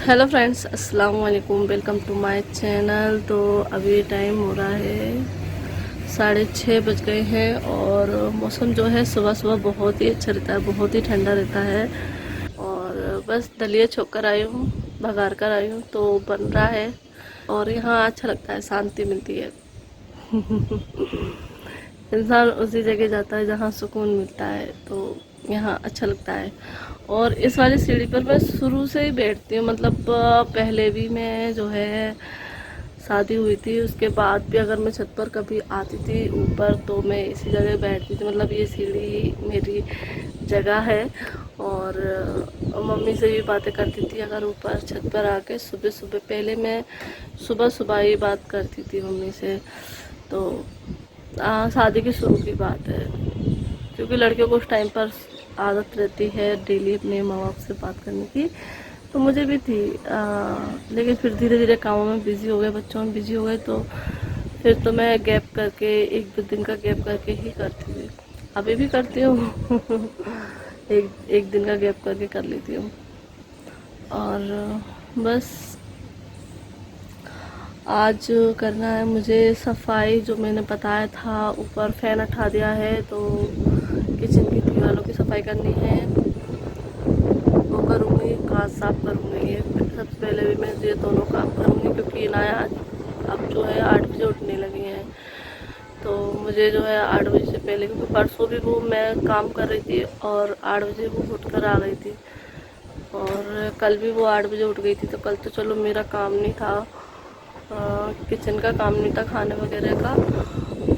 Hello friends, अस्सलाम वालेकुम। Welcome to my channel. तो अभी टाइम हो रहा है 6:30 बज गए हैं और मौसम जो है सुबह सुबह बहुत ही अच्छा रहता है, बहुत ही ठंडा रहता है। और बस दलिया छोक कर आई हूँ, भगार कर आई हूँ, तो बन रहा है और यहाँ अच्छा लगता है, शांति मिलती है। इंसान उसी जगह जाता है जहाँ सुकून मिलता है, तो यहाँ अच्छा लगता है। और इस वाली सीढ़ी पर मैं शुरू से ही बैठती हूँ, मतलब पहले भी मैं जो है शादी हुई थी उसके बाद भी अगर मैं छत पर कभी आती थी ऊपर तो मैं इसी जगह बैठती थी, मतलब ये सीढ़ी मेरी जगह है। और मम्मी से भी बातें करती थी अगर ऊपर छत पर आके। सुबह सुबह पहले मैं सुबह सुबह ही बात करती थी मम्मी से। तो शादी की शुरू की बात है, क्योंकि लड़कियों को उस टाइम पर आदत रहती है डेली अपने माँ बाप से बात करने की, तो मुझे भी थी। लेकिन फिर धीरे धीरे कामों में बिज़ी हो गए, बच्चों में बिज़ी हो गए, तो फिर तो मैं गैप करके 1-2 दिन का गैप करके ही करती थी। अभी भी करती हूँ। एक एक दिन का गैप करके कर लेती हूँ। और बस आज करना है मुझे सफाई, जो मैंने बताया था। ऊपर फैन हटा दिया है तो किचन की दीवारों की सफाई करनी है, वो करूँगी। कांच साफ करूँगी, ये सबसे पहले भी मैं ये दोनों काम करूँगी, क्योंकि ना आज अब जो है 8 बजे उठने लगी हैं, तो मुझे जो है 8 बजे से पहले, क्योंकि परसों भी वो मैं काम कर रही थी और 8 बजे वो उठ कर आ गई थी, और कल भी वो 8 बजे उठ गई थी। तो कल तो चलो मेरा काम नहीं था, किचन का काम नहीं था, खाने वगैरह का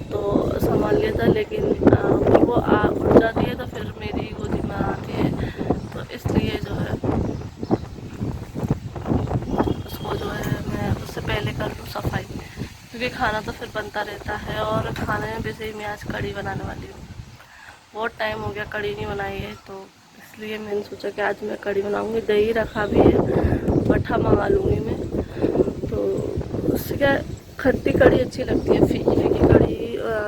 तो संभाल लिया था। लेकिन फिर वो उठ जाती है तो फिर मेरी गोदी में आती है, तो इसलिए जो है उसको जो है मैं उससे पहले कर लूँ सफाई, क्योंकि खाना तो फिर बनता रहता है। और खाने में वैसे ही मैं आज कढ़ी बनाने वाली हूँ। बहुत टाइम हो गया कढ़ी नहीं बनाई है, तो इसलिए मैंने सोचा कि आज मैं कढ़ी बनाऊँगी। दही रखा भी है, मट्ठा मंगा लूँगी मैं, तो उससे क्या खट्टी कढ़ी अच्छी लगती है, फीकी फीकी कढ़ी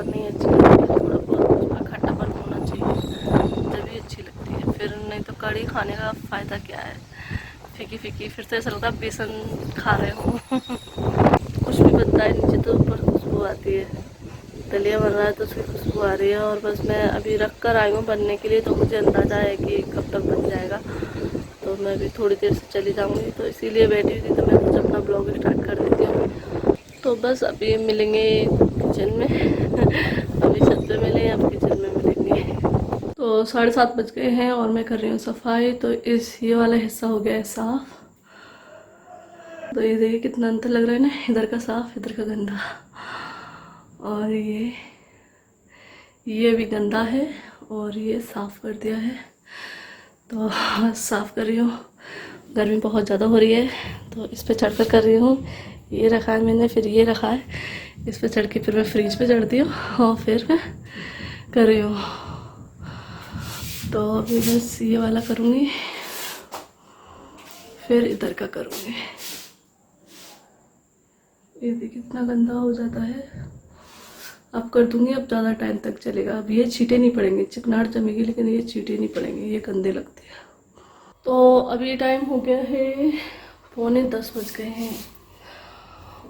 नहीं अच्छी लगती है। थोड़ा बहुत उसमें खट्टापन होना चाहिए तभी अच्छी लगती है, फिर नहीं तो कढ़ी खाने का फ़ायदा क्या है फीकी फीकी, फिर तो ऐसा लगता है बेसन खा रहे हो। कुछ भी बनता है नीचे तो ऊपर खुशबू आती है, दलिया बन रहा है तो उसकी खुशबू आ रही है। और बस मैं अभी रख कर आई हूँ बनने के लिए, तो मुझे अंदाज़ा है कि कब तक बन जाएगा, तो मैं भी थोड़ी देर से चली जाऊँगी, तो इसीलिए बैठी हुई थी। तो मैं कुछ अपना ब्लॉग स्टार्ट कर देती हूँ। तो बस अभी मिलेंगे किचन में। अभी छत पे मिले, अब किचन में मिलेंगे। तो 7:30 बज गए हैं और मैं कर रही हूँ सफाई। तो ये वाला हिस्सा हो गया है साफ़। तो ये देखिए कितना अंतर लग रहा है ना, इधर का साफ़ इधर का गंदा। और ये भी गंदा है और ये साफ़ कर दिया है, तो साफ़ कर रही हूँ। गर्मी बहुत ज़्यादा हो रही है तो इस पे चढ़ कर रही हूँ। ये रखा है मैंने, फिर ये रखा है, इस पे चढ़ के फिर मैं फ्रिज पे चढ़ती हूँ और फिर मैं कर रही हूँ। तो अभी बस ये वाला करूँगी, फिर इधर का करूँगी। ये देखिए कितना गंदा हो जाता है। अब कर दूँगी, अब ज़्यादा टाइम तक चलेगा। अब ये छींटे नहीं पड़ेंगे, चिकनाहट जमेगी लेकिन ये छींटे नहीं पड़ेंगे, ये गंदे लगते हैं। तो अभी टाइम हो गया है 9:45 बज गए हैं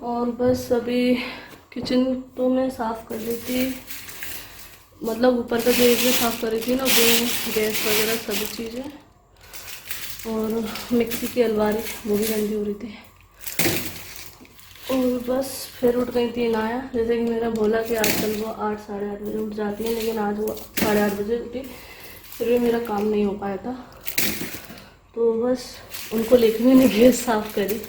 और बस अभी किचन तो मैं साफ़ कर दी थी, मतलब ऊपर का जो एरिया साफ़ कर रही थी ना, वो गैस वगैरह सभी चीज़ें, और मिक्सी की अलमारी वो भी गंदी हो रही थी। और बस फिर उठ गई थी नाया, जैसे कि मैंने बोला कि आजकल वो 8 साढ़े 8 बजे उठ जाती है, लेकिन आज वो 8:30 बजे उठी, फिर भी मेरा काम नहीं हो पाया था। तो बस उनको लेकर मैंने गैस साफ़ करी,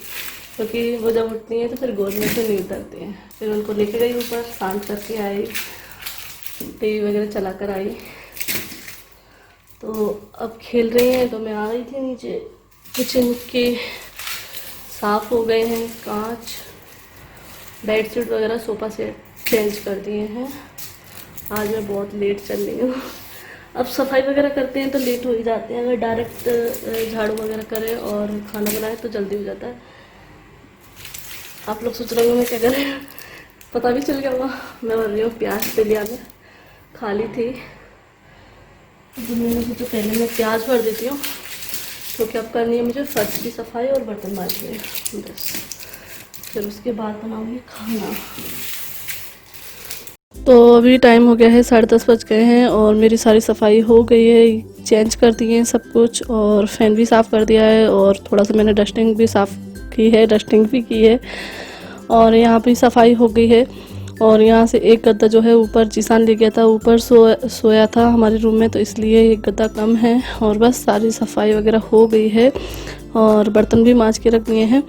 क्योंकि वो जब उठती हैं तो फिर गोद में से नहीं उतरती हैं। फिर उनको लेके गई ऊपर, शांत करके आई, टीवी वगैरह चला कर आई। तो अब खेल रही हैं, तो मैं आ गई थी नीचे। किचन के साफ़ हो गए हैं कांच, बेडशीट वगैरह सोफ़ा सेट चेंज कर दिए हैं। आज मैं बहुत लेट चल रही हूँ। अब सफाई वगैरह करते हैं तो लेट हो ही जाते हैं, अगर डायरेक्ट झाड़ू वगैरह करें और खाना बनाए तो जल्दी हो जाता है। आप लोग सोच रहे होंगे मैं क्या करें, पता भी चल गया होगा। मैं बन रही हूँ प्याज दलिया में, खाली थी तो मैंने सोचा पहले मैं प्याज भर देती हूँ, क्योंकि अब करनी है मुझे फर्श की सफाई और बर्तन मांजने, बस फिर उसके बाद बनाऊंगी खाना। तो अभी टाइम हो गया है 10:30 बज गए हैं और मेरी सारी सफाई हो गई है, चेंज कर दिए हैं सब कुछ और फैन भी साफ़ कर दिया है और थोड़ा सा मैंने डस्टिंग भी साफ़ की है, डस्टिंग भी की है और यहाँ पे सफाई हो गई है। और यहाँ से एक गद्दा जो है ऊपर जीसान ले गया था, ऊपर सोया था हमारे रूम में, तो इसलिए एक गद्दा कम है और बस सारी सफाई वगैरह हो गई है और बर्तन भी मांज के रख दिए हैं।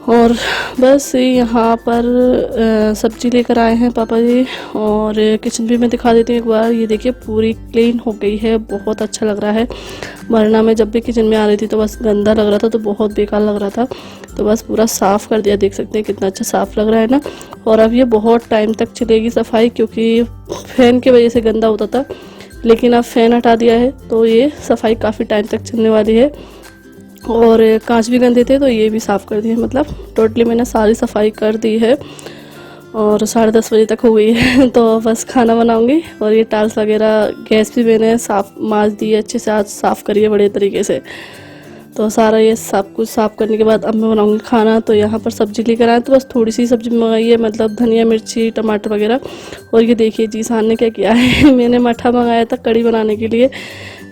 और बस यहाँ पर सब्जी लेकर आए हैं पापा जी और किचन भी मैं दिखा देती हूँ एक बार। ये देखिए पूरी क्लीन हो गई है, बहुत अच्छा लग रहा है, वरना मैं जब भी किचन में आ रही थी तो बस गंदा लग रहा था, तो बहुत बेकार लग रहा था। तो बस पूरा साफ़ कर दिया, देख सकते हैं कितना अच्छा साफ़ लग रहा है ना। और अब ये बहुत टाइम तक चलेगी सफाई, क्योंकि फ़ैन की वजह से गंदा होता था, लेकिन अब फ़ैन हटा दिया है तो ये सफाई काफ़ी टाइम तक चलने वाली है। और कांच भी गंदे थे तो ये भी साफ़ कर दिए, मतलब टोटली मैंने सारी सफाई कर दी है और 10:30 बजे तक हो गई है। तो बस खाना बनाऊंगी और ये टाइल्स वगैरह गैस भी मैंने साफ़ मांज दी है, अच्छे से आज साफ़ करिए बड़े तरीके से। तो सारा ये सब कुछ साफ़ करने के बाद अब मैं बनाऊंगी खाना। तो यहाँ पर सब्ज़ी लेकर आए, तो बस थोड़ी सी सब्ज़ी मंगाई है, मतलब धनिया मिर्ची टमाटर वगैरह। और ये देखिए जीसान ने क्या किया है मैंने मठा मंगाया था कड़ी बनाने के लिए,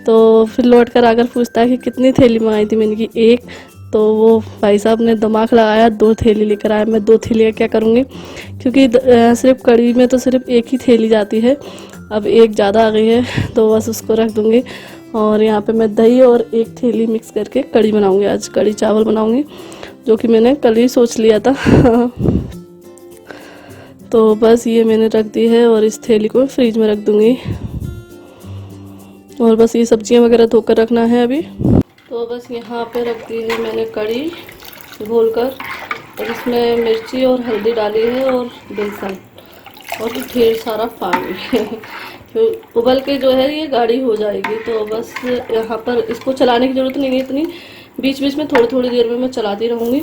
तो फिर लौट कर आकर पूछता है कि कितनी थैली मंगाई थी, मैंने की एक। तो वो भाई साहब ने दिमाग लगाया, 2 थैली लेकर आया। मैं 2 थैली क्या करूँगी, क्योंकि सिर्फ कड़ी में तो सिर्फ एक ही थैली जाती है, अब एक ज़्यादा आ गई है तो बस उसको रख दूँगी। और यहाँ पे मैं दही और एक थैली मिक्स करके कड़ी बनाऊँगी, आज कड़ी चावल बनाऊँगी, जो कि मैंने कल ही सोच लिया था तो बस ये मैंने रख दी है और इस थैली को फ्रिज में रख दूँगी। और बस ये सब्जियां वगैरह धोकर रखना है अभी। तो बस यहाँ पे रख दी है मैंने कड़ी घोल कर, और इसमें मिर्ची और हल्दी डाली है और बेसन और ढेर सारा पानी तो उबल के जो है ये गाढ़ी हो जाएगी। तो बस यहाँ पर इसको चलाने की ज़रूरत नहीं है इतनी, बीच बीच में थोड़ी थोड़ी देर में मैं चलाती रहूँगी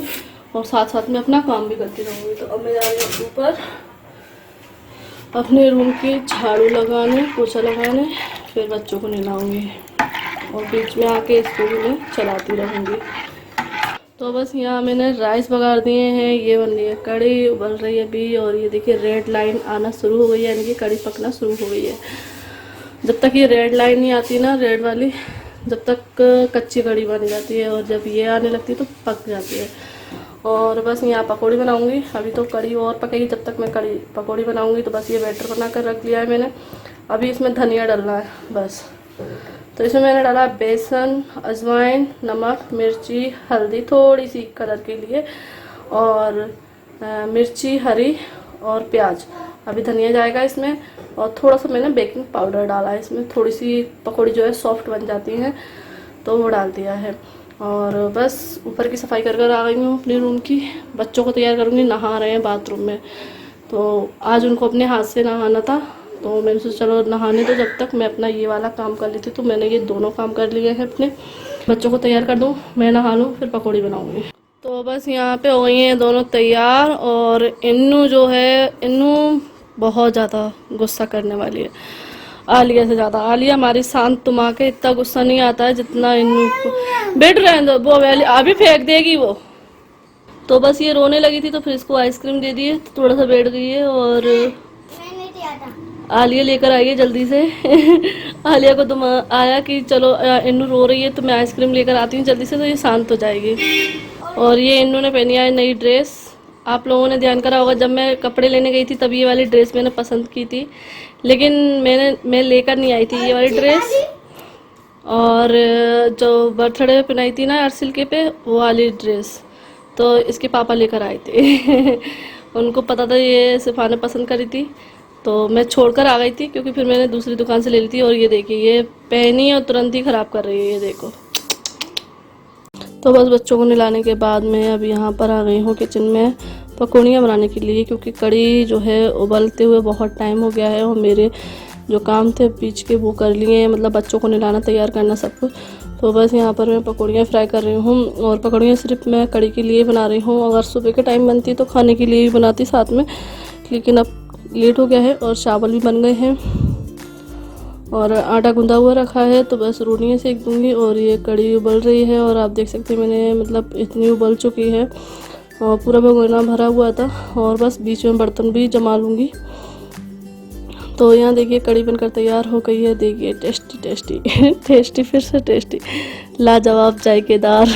और साथ साथ में अपना काम भी करती रहूँगी। तो अब मैं जा रही हूँ ऊपर अपने रूम की झाड़ू लगाने, पोछा लगाने, फिर बच्चों को नहलाऊंगी और बीच में आके इसको भी मैं चलाती रहूँगी। तो बस यहाँ मैंने राइस बघार दिए हैं, ये बन रही है कड़ी, उबल रही है अभी। और ये देखिए रेड लाइन आना शुरू हो गई है, यानी कि कड़ी पकना शुरू हो गई है। जब तक ये रेड लाइन नहीं आती ना, रेड वाली, जब तक कच्ची कड़ी बन जाती है, और जब ये आने लगती है तो पक जाती है। और बस यहाँ पकौड़ी बनाऊंगी, अभी तो कड़ी और पकेगी, जब तक मैं कड़ी पकौड़ी बनाऊंगी। तो बस ये बैटर बना कर रख लिया है मैंने, अभी इसमें धनिया डालना है बस। तो इसमें मैंने डाला बेसन, अजवाइन, नमक, मिर्ची, हल्दी थोड़ी सी कलर के लिए, और मिर्ची हरी और प्याज। अभी धनिया जाएगा इसमें, और थोड़ा सा मैंने बेकिंग पाउडर डाला है इसमें, थोड़ी सी पकौड़ी जो है सॉफ्ट बन जाती हैं तो वो डाल दिया है। और बस ऊपर की सफाई कर आ गई हूँ अपने रूम की। बच्चों को तैयार करूँगी, नहा रहे हैं बाथरूम में, तो आज उनको अपने हाथ से नहाना था, तो मैंने सोचा चलो नहाने दो, जब तक मैं अपना ये वाला काम कर लेती। तो मैंने ये दोनों काम कर लिए हैं अपने, बच्चों को तैयार कर दूँ, मैं नहा लूँ, फिर पकौड़ी बनाऊँगी। तो बस यहाँ पे हो गई हैं दोनों तैयार। और इन्नू जो है, इन्नू बहुत ज़्यादा गुस्सा करने वाली है आलिया से ज़्यादा। आलिया हमारी शांत तुम आके इतना गुस्सा नहीं आता है जितना इन्नू को। बैठ रहे हैं वो वाली अभी फेंक देगी वो। तो बस ये रोने लगी थी तो फिर इसको आइसक्रीम दे दिए, तो थोड़ा सा बैठ गई है। और आलिया लेकर आई है जल्दी से आलिया को तुम आया कि चलो इन्नू रो रही है तो मैं आइसक्रीम लेकर आती हूँ जल्दी से, तो ये शांत हो जाएगी। और ये इन्नू ने पहनी है नई ड्रेस। आप लोगों ने ध्यान करा होगा, जब मैं कपड़े लेने गई थी तब ये वाली ड्रेस मैंने पसंद की थी, लेकिन मैं लेकर नहीं आई थी ये वाली ड्रेस। और जो बर्थडे पे पहनाई थी ना अर्सिल के पे, वो वाली ड्रेस तो इसके पापा लेकर आए थे उनको पता था ये सिफा ने पसंद करी थी, तो मैं छोड़कर आ गई थी, क्योंकि फिर मैंने दूसरी दुकान से ले ली थी। और ये देखिए ये पहनी है और तुरंत ही ख़राब कर रही है, ये देखो। तो बस बच्चों को नहलाने के बाद मैं अब यहाँ पर आ गई हूँ किचन में पकौड़ियाँ बनाने के लिए, क्योंकि कड़ी जो है उबलते हुए बहुत टाइम हो गया है और मेरे जो काम थे बीच के वो कर लिए हैं, मतलब बच्चों को नहलाना, तैयार करना, सब कुछ। तो बस यहाँ पर मैं पकौड़ियाँ फ्राई कर रही हूँ। और पकौड़ियाँ सिर्फ मैं कड़ी के लिए बना रही हूँ, अगर सुबह के टाइम बनती तो खाने के लिए भी बनाती साथ में, लेकिन अब लेट हो गया है और चावल भी बन गए हैं। और आटा गूंदा हुआ रखा है, तो बस रोटियाँ सेक दूंगी। और ये कढ़ी उबल रही है और आप देख सकते हैं मैंने मतलब इतनी उबल चुकी है और पूरा भगोना भरा हुआ था। और बस बीच में बर्तन भी जमा लूँगी। तो यहाँ देखिए कढ़ी बनकर तैयार हो गई है। देखिए टेस्टी टेस्टी टेस्टी फिर से टेस्टी, लाजवाब जायकेदार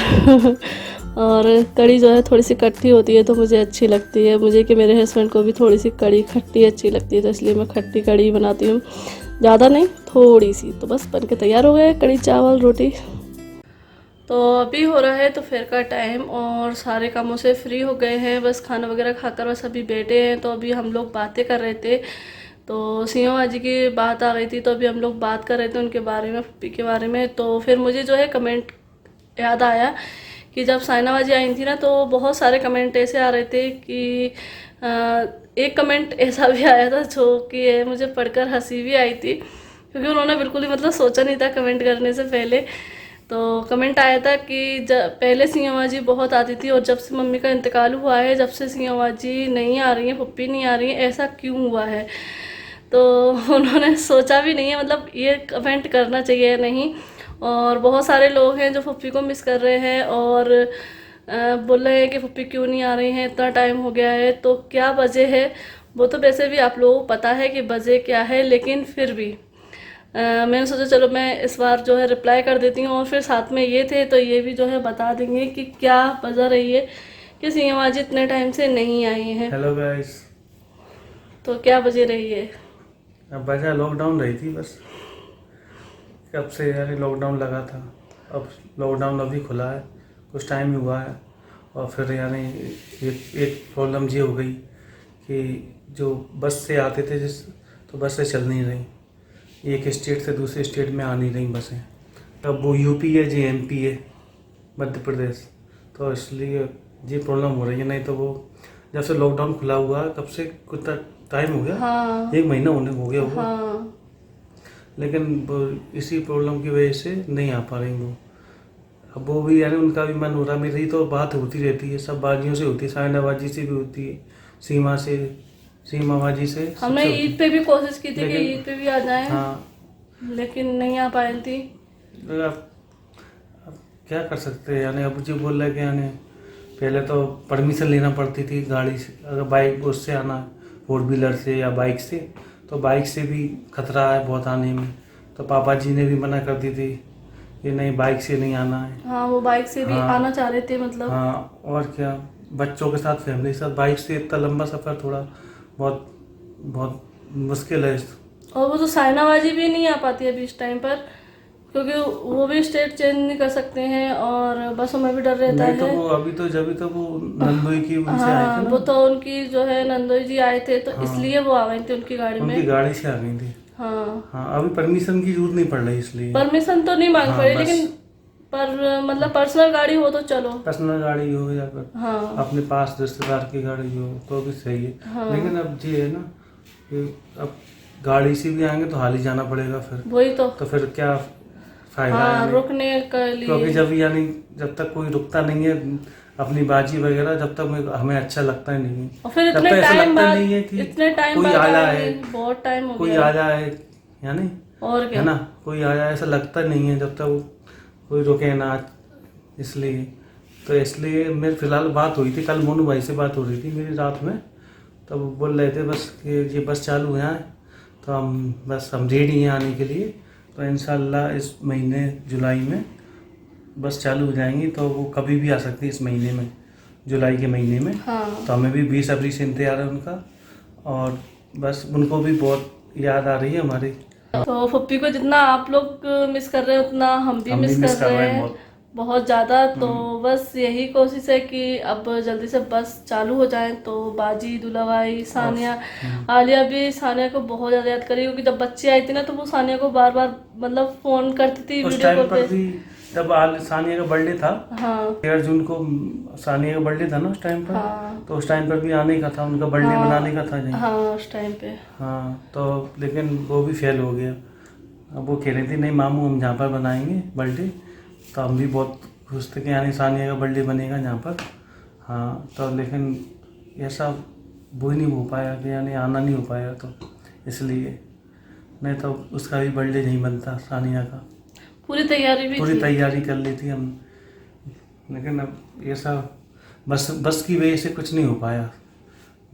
और कढ़ी जो है थोड़ी सी खट्टी होती है तो मुझे अच्छी लगती है। मुझे कि मेरे हस्बैंड को भी थोड़ी सी कढ़ी खट्टी अच्छी लगती है, तो इसलिए मैं खट्टी कढ़ी बनाती हूँ, ज़्यादा नहीं थोड़ी सी। तो बस बन के तैयार हो गए कढ़ी चावल रोटी। तो अभी हो रहा है दोपहर का टाइम और सारे कामों से फ्री हो गए हैं, बस खाना वगैरह खाकर बस अभी बैठे हैं। तो अभी हम लोग बातें कर रहे थे, तो सिंह जी की बात आ गई थी, तो अभी हम लोग बात कर रहे थे उनके बारे में, पप्पी के बारे में। तो फिर मुझे जो है कमेंट याद आया कि जब साइना बाजी आई थी ना, तो बहुत सारे कमेंट ऐसे आ रहे थे कि एक कमेंट ऐसा भी आया था जो कि मुझे पढ़कर हंसी भी आई थी, क्योंकि उन्होंने बिल्कुल ही मतलब सोचा नहीं था कमेंट करने से पहले। तो कमेंट आया था कि पहले सिंह जी बहुत आती थी और जब से मम्मी का इंतकाल हुआ है, जब से सिंह जी नहीं आ रही हैं, पप्पी नहीं आ रही हैं, ऐसा क्यों हुआ है। तो उन्होंने सोचा भी नहीं है मतलब ये कमेंट करना चाहिए या नहीं। और बहुत सारे लोग हैं जो पप्पी को मिस कर रहे हैं और बोल रहे हैं कि पप्पी क्यों नहीं आ रही हैं, इतना टाइम हो गया है। तो क्या वजह है वो तो वैसे भी आप लोगों को पता है कि वजह क्या है, लेकिन फिर भी मैंने सोचा चलो मैं इस बार जो है रिप्लाई कर देती हूँ। और फिर साथ में ये थे तो ये भी जो है बता देंगे कि क्या वजह रही है कि सिंह जी इतने टाइम से नहीं आई हैं। Hello guys. तो क्या वजह रही है? अब वजह लॉकडाउन रही थी बस, कब से यानी लॉकडाउन लगा था। अब लॉकडाउन अभी खुला है, कुछ टाइम ही हुआ है। और फिर यानी एक प्रॉब्लम ये हो गई कि जो बस से आते थे जिस, तो बसें चल नहीं रही, एक स्टेट से दूसरे स्टेट में आ नहीं रही बसें। अब वो यूपी है जी एमपी है मध्य प्रदेश, तो इसलिए ये प्रॉब्लम हो रही है। नहीं तो वो जब से लॉकडाउन खुला हुआ है तब से कितना टाइम हो गया, हाँ, 1 महीना हो गया होगा। हाँ, लेकिन वो इसी प्रॉब्लम की वजह से नहीं आ पा रही वो। अब वो भी यानी उनका भी मन हो रहा, मेरी तो बात होती रहती है, सब बाजियों से होती है, साइना बाजी से भी होती है, सीमा से, सीमा बाजी से हमने सबसे होती ईद पे भी कोशिश की थी कि लेकिन ईद पे भी आ जाएं, हाँ, लेकिन नहीं आ पाई थी। अब क्या कर सकते हैं। यानी अब जो बोल रहे कि यानी पहले तो परमिशन लेना पड़ती थी गाड़ी से, अगर बाइक उससे आना, 4 व्हीलर से या बाइक से, तो बाइक से भी खतरा है बहुत आने में। तो पापा जी ने भी मना कर दी थी कि नहीं बाइक से नहीं आना है। हाँ, वो बाइक से भी हाँ, आना चाह रहे थे मतलब। हाँ, और क्या, बच्चों के साथ फैमिली के साथ बाइक से इतना लंबा सफ़र थोड़ा बहुत बहुत मुश्किल है। और वो तो साइना बाजी भी नहीं आ पाती अभी इस टाइम पर, क्योंकि वो भी स्टेट चेंज नहीं कर सकते हैं और बसों में भी डर रहता नहीं तो है। वो अभी तो जब तो वो नंदोई की उनसे आए हाँ, थे ना। वो तो उनकी जो है नंदोई जी आए थे, तो हाँ, इसलिए वो आ गई थी उनकी गाड़ी उनकी में। गाड़ी से आ गई थी। हाँ, हाँ, अभी परमिशन की जरूरत नहीं पड़ रही इसलिए। परमिशन तो नहीं मांग हाँ पड़ी, बस, लेकिन पर मतलब पर्सनल गाड़ी हो तो चलो। पर्सनल गाड़ी हो या फिर हाँ, अपने पास रिश्तेदार की गाड़ी हो तो भी सही है। हाँ, लेकिन अब ये है ना कि अब गाड़ी से भी आएंगे तो हाल ही जाना पड़ेगा फिर, वही तो। तो फिर क्या फायदा है। हाँ, रुकने के क्योंकि लिए। जब यानी जब तक कोई रुकता नहीं है अपनी बाजी वगैरह, जब तक हमें अच्छा लगता ही नहीं है। और फिर जब इतने तक ऐसा टाइम लगता बाद, नहीं है कि इतने टाइम कोई बाद आ आए जाए, हैं, बहुत टाइम हो कोई गया आ है। जाए, यानी और क्या। है ना, कोई आ जाए, ऐसा लगता नहीं है जब तक कोई रुके ना। इसलिए तो इसलिए मेरे फिलहाल बात हुई थी कल, मोनू भाई से बात हो रही थी मेरी रात में, तब वो बोल रहे थे बस कि ये बस चालू है तो हम रेडी हैं आने के लिए। तो इंशाल्लाह इस महीने जुलाई में बस चालू हो जाएंगी, तो वो कभी भी आ सकती है इस महीने में, जुलाई के महीने में। हाँ, तो हमें भी बेसब्री से इंतजार है उनका, और बस उनको भी बहुत याद आ रही है हमारी। तो पप्पी को जितना आप लोग मिस कर रहे हैं उतना हम भी मिस कर रहे हैं, बहुत। बहुत ज़्यादा। तो बस यही कोशिश है कि अब जल्दी से बस चालू हो जाए। तो बाजी, दुलाभाई, सानिया, आलिया भी सानिया को बहुत ज़्यादा याद करी, क्योंकि जब बच्ची आई थी ना तो वो सानिया को बार बार मतलब फ़ोन करती थी उस वीडियो टाइम कॉल पर पे। भी जब सानिया का बर्थडे था, हाँ, 13 जून को सानिया का बर्थडे था ना उस टाइम पर, हाँ, तो उस टाइम पर भी आने का था, उनका बर्थडे हाँ, मनाने का था नहीं। हाँ, उस टाइम पे। हाँ, तो लेकिन वो भी फेल हो गया। अब वो कह रही थी नहीं मामू हम जहाँ पर बनाएंगे बर्थडे, तो हम भी बहुत खुश थे कि यानी सानिया का बर्थडे बनेगा यहाँ पर। हाँ, तो लेकिन ऐसा वो ही नहीं हो पाया कि यानी आना नहीं हो पाया, तो इसलिए नहीं तो उसका भी बर्थडे नहीं बनता सानिया का। पूरी तैयारी भी पूरी थी। तैयारी कर ली थी हम, लेकिन अब ये सब बस की वजह से कुछ नहीं हो पाया।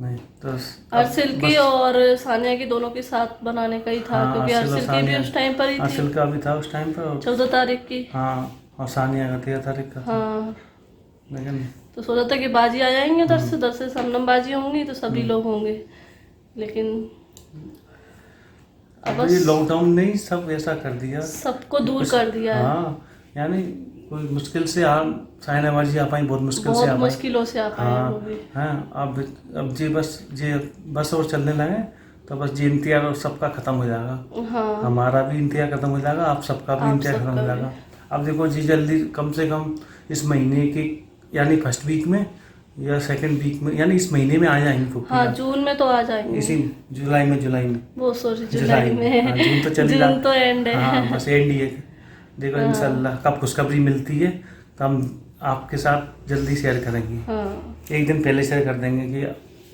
नहीं तो अर्शिल की बस। और सानिया की दोनों के साथ बनाने का ही था, हाँ, क्योंकि अर्शिल और अर्शिल की भी सानिया, उस टाइम पर ही थी, अर्शिल का भी था उस टाइम पर। 14 तारीख की। हाँ, और सानिया का 13 तारीख का था। हाँ, लेकिन तो सोचा था कि बाजी आ जाएंगे उधर से शबनम बाजी होंगी तो सभी लोग होंगे, लेकिन अब अब ये बस लॉकडाउन ने ही सब ऐसा कर दिया, सबको दूर कुछ। कर दिया है। हाँ, यानी कोई मुश्किल से साइना बाजी आ पाई, बहुत मुश्किल से आ बहुत पाई। मुश्किलों से आ पाए हाँ वो भी। हाँ, अब जे बस और चलने लगे तो बस जे इम्तियाज और सबका खत्म हो जाएगा। हाँ, हमारा भी इम्तियाज खत्म हो जाएगा, आप सबका भी आप इम्तियाज खत्म सबका हो भी। जाएगा। अब देखो जी, जल्दी कम से कम इस महीने के यानी फर्स्ट वीक में या सेकंड वीक में, यानी इस महीने में आ जाएंगी हाँ, फुप्पियाँ। जून में तो आ जाएंगे। इसी जुलाई में वो सॉरी जुलाई में। हाँ, जून तो चली जून तो एंड है। हाँ, बस एंड ही है। देखो हाँ। इंशाल्लाह कब खुशखबरी मिलती है तो हम आपके साथ जल्दी शेयर करेंगे। हाँ, एक दिन पहले शेयर कर देंगे कि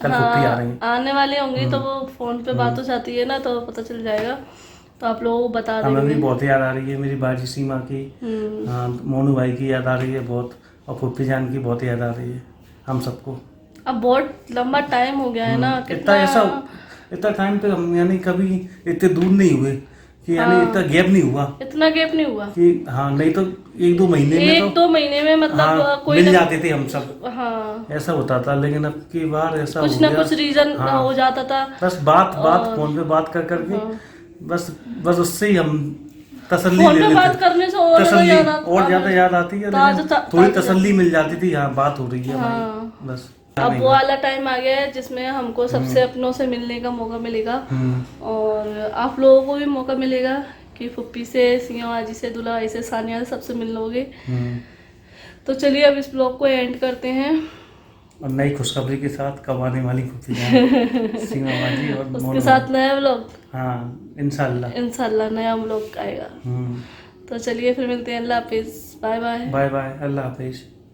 कल फुप्पी आ रही है। आने वाले होंगे तो वो फोन पे बात हो जाती है ना, तो पता चल जाएगा, तो आप लोगों को बता हमें भी देंगे। बहुत याद आ रही है मेरी बाजी सीमा की, हाँ, मोनू भाई की याद आ रही है बहुत, और फुप्पी जान की बहुत याद आ रही है हम सबको। अब बहुत लंबा टाइम हो गया है ना, इतना टाइम पे हम यानी कभी इतने दूर नहीं हुए कि यानी इतना गैप नहीं हुआ इतना गैप नहीं हुआ कि हाँ, नहीं तो 1-2 महीने में एक दो महीने में मतलब हाँ, कोई मिल जाते थे हम सब, हाँ, ऐसा होता था। लेकिन अब की बार ऐसा कुछ हो ना गया, कुछ रीजन हाँ, हो जाता था। बस बात फोन पे बात कर करके बस उससे ही हम तसल्ली फोन ले पे लेते। बात करने से और तसल्ली ज्यादा ज्यादा याद आती है, लेकिन थोड़ी तसल्ली मिल जाती थी, हाँ बात हो रही है हमारी, बस। अब वो वाला टाइम आ गया है जिसमें हमको सबसे अपनों से मिलने का मौका मिलेगा, और आप लोगों को भी मौका मिलेगा कि फुप्पी से, सियाजी से, दुल्हा से, सानिया से, सबसे मिल लोगे। तो चलिए अब इस ब्लॉग को एंड करते हैं, और नई खुशखबरी के साथ कब आने वाली फुप्पी जान सीमा बाजी और उसके साथ नया ब्लॉग। हाँ, इंशाल्लाह नया ब्लॉग आएगा। तो चलिए फिर मिलते हैं। अल्लाह हाफिज, बाय बाय। बाय बाय, अल्लाह हाफिज।